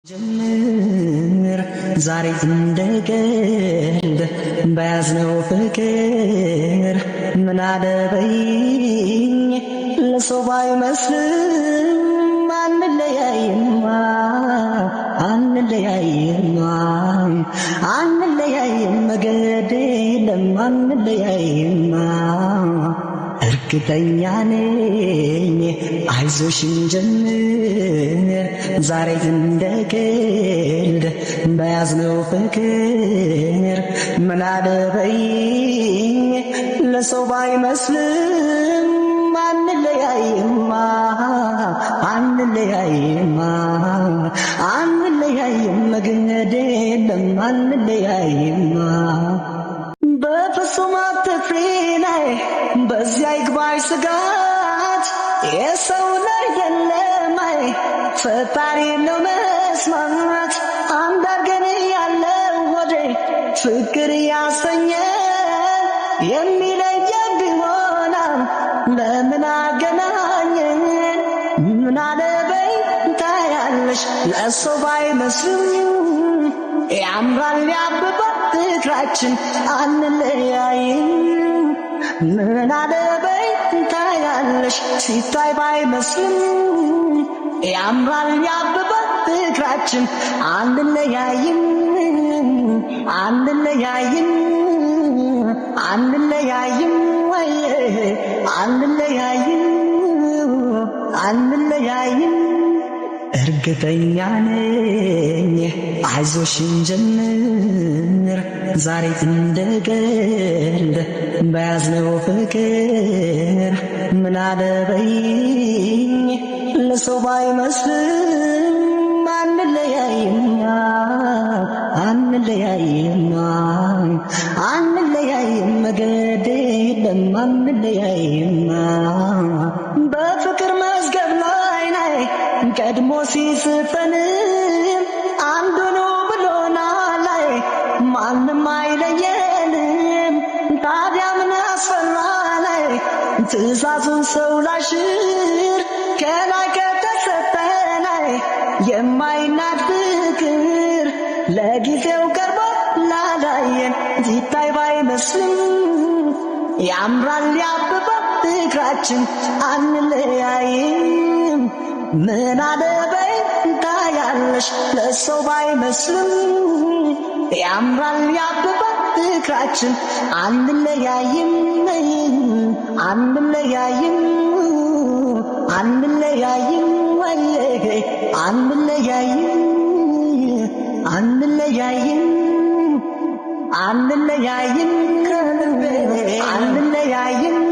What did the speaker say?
ጀምር ዛሬ እንደቀልድ በያዝነው ፍቅር ምን አለበይኝ ለሰው ባይመስልም አንለያይማ አንለያይም መገድ የለም አንለያይማ እርግጠኛ ነኝ አይዞሽን ጀምር ዛሬ እንደቀልድ በያዝነው ፍቅር ምን አለበይኝ ለሰው ባይመስልም አንለያይም መገድ የለም አንለያይማ በፍጹም አትፍሪ ላይ በዚያ ይግባሽ ስጋት የሰው ላይ የለም ፈጣሪ ነው መስማት አንድ አርገን ያለው ወዴ ፍቅር ያሰኘ የሚለየን ቢሆንም ለምን አገናኘን ምን አለበይ ታያለሽ ለሰው ባይመስልም ያምራል ያብባል ፍቅራችን አንለያይም ምን አለበይ ታያለሽ ሲታይ ባይመስልም ያምራል ያብባል ፍቅራችን አንለያይም አንለያይም እርግጠኛ ነኝ አይዞሽን ጀምር ዛሬ እንደቀልድ በያዝነው ፍቅር ምን አለበይኝ ለሰው ባይመስልም አንለያይም መገድ የለም አንለያይማ በፍቅር መዝገብ ላይ ቀድሞ ሲጽፈን አንዱ ነው ብሎናል ማንም አይለየንም ታዲያ ምን አስፈራል ትእዛዙን ሰው ላሽር ከላይ ከተሰጠን የማይናድ ፍቅር ለጊዜው ቀርቦ ላላየን ሲታይ ባይመስልም ያምራል ያብባል ፍቅራችን አንለያይም ምን አለበይ ታያለሽ ለሰው ባይመስልም ያምራል ያብባል ፍቅራችን አንለያይም አንለያይም